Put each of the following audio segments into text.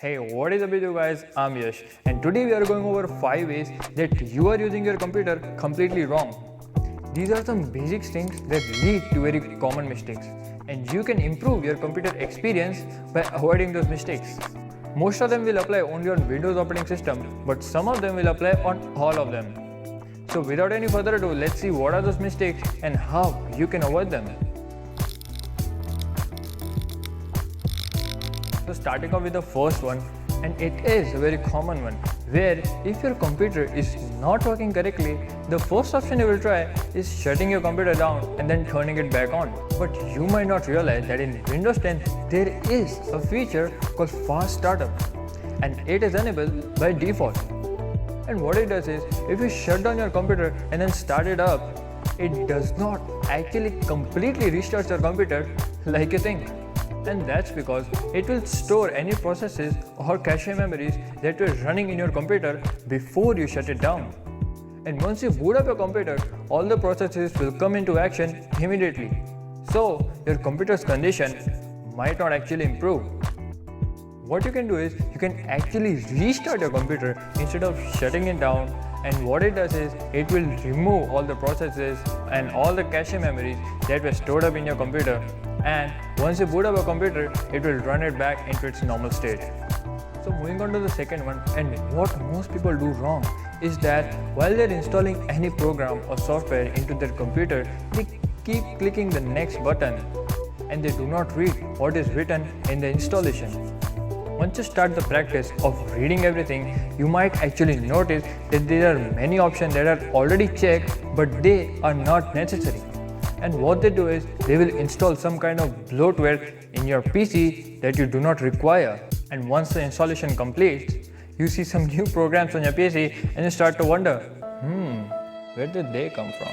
Hey, what is up with you guys? I'm Yash, and today we are going over 5 ways that you are using your computer completely wrong. These are some basic things that lead to very common mistakes, and you can improve your computer experience by avoiding those mistakes. Most of them will apply only on Windows operating system, but some of them will apply on all of them. So without any further ado, let's see what are those mistakes and how you can avoid them. So starting off with the first one, and it is a very common one, where if your computer is not working correctly, the first option you will try is shutting your computer down and then turning it back on. But you might not realize that in Windows 10 there is a feature called Fast Startup, and it is enabled by default. And what it does is, if you shut down your computer and then start it up, it does not actually completely restart your computer like you think. And that's because it will store any processes or cache memories that were running in your computer before you shut it down. And once you boot up your computer, all the processes will come into action immediately. So your computer's condition might not actually improve. What you can do is, you can actually restart your computer instead of shutting it down, and what it does is, it will remove all the processes and all the cache memories that were stored up in your computer, and once you boot up a computer, it will run it back into its normal state. So moving on to the second one, and what most people do wrong is that while they're installing any program or software into their computer, they keep clicking the next button and they do not read what is written in the installation. Once you start the practice of reading everything, you might actually notice that there are many options that are already checked, but they are not necessary. And what they do is, they will install some kind of bloatware in your PC that you do not require. And once the installation completes, you see some new programs on your PC and you start to wonder, where did they come from?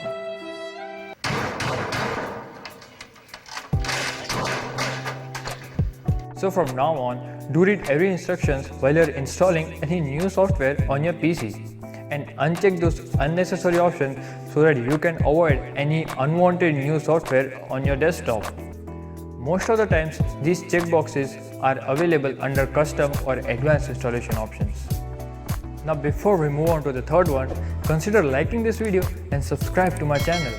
So from now on, do read every instructions while you are installing any new software on your PC, and uncheck those unnecessary options so that you can avoid any unwanted new software on your desktop. Most of the times, these checkboxes are available under custom or advanced installation options. Now before we move on to the third one, consider liking this video and subscribe to my channel.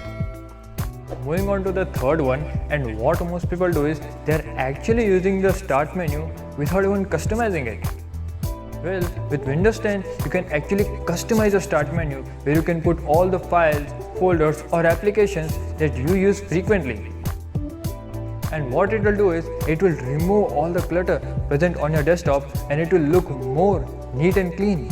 Moving on to the third one, and what most people do is, they are actually using the start menu without even customizing it. Well, with Windows 10, you can actually customize your start menu where you can put all the files, folders or applications that you use frequently. And what it will do is, it will remove all the clutter present on your desktop and it will look more neat and clean.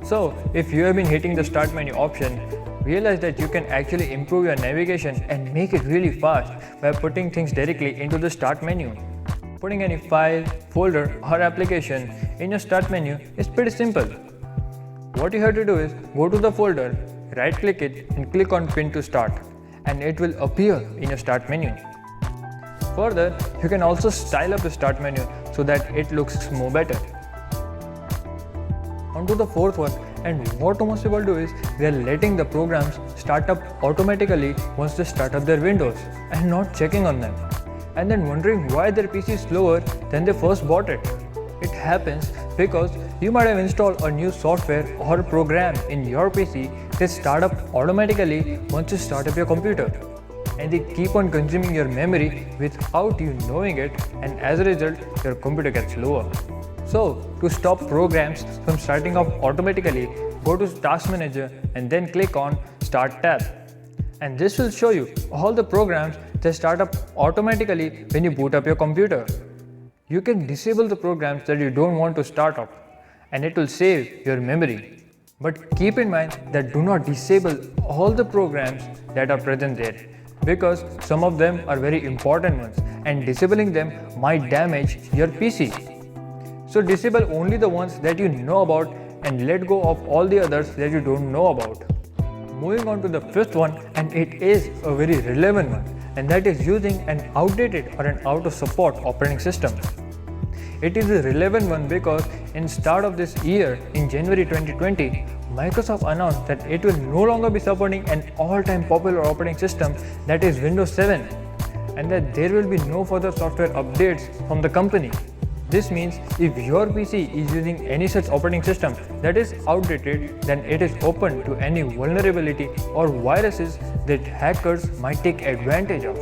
So, if you have been hitting the start menu option, realize that you can actually improve your navigation and make it really fast by putting things directly into the start menu. Putting any file, folder or application in your start menu is pretty simple. What you have to do is, go to the folder, right click it and click on Pin to Start, and it will appear in your start menu. Further, you can also style up the start menu so that it looks more better. On to the fourth one, and what most people do is, they are letting the programs start up automatically once they start up their Windows and not checking on them, and then wondering why their PC is slower than they first bought it. It happens because you might have installed a new software or program in your PC that start up automatically once you start up your computer, and they keep on consuming your memory without you knowing it, and as a result, your computer gets slower. So, to stop programs from starting off automatically, go to Task Manager and then click on Start tab. And this will show you all the programs that start up automatically when you boot up your computer. You can disable the programs that you don't want to start up, and it will save your memory. But keep in mind that do not disable all the programs that are present there, because some of them are very important ones and disabling them might damage your PC. So disable only the ones that you know about and let go of all the others that you don't know about. Moving on to the fifth one, and it is a very relevant one, and that is using an outdated or an out of support operating system. It is a relevant one because in start of this year, in January 2020, Microsoft announced that it will no longer be supporting an all-time popular operating system, that is Windows 7, and that there will be no further software updates from the company. This means if your PC is using any such operating system that is outdated, then it is open to any vulnerability or viruses that hackers might take advantage of.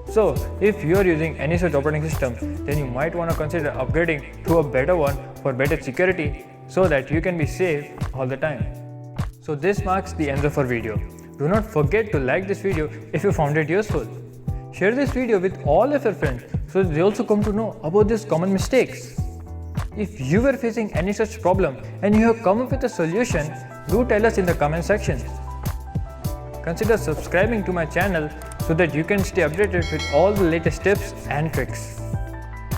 So, if you are using any such operating system, then you might want to consider upgrading to a better one for better security so that you can be safe all the time. So this marks the end of our video. Do not forget to like this video if you found it useful. Share this video with all of your friends so they also come to know about these common mistakes. If you were facing any such problem and you have come up with a solution, do tell us in the comment section. Consider subscribing to my channel so that you can stay updated with all the latest tips and tricks.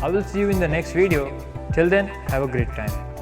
I will see you in the next video. Till then, have a great time.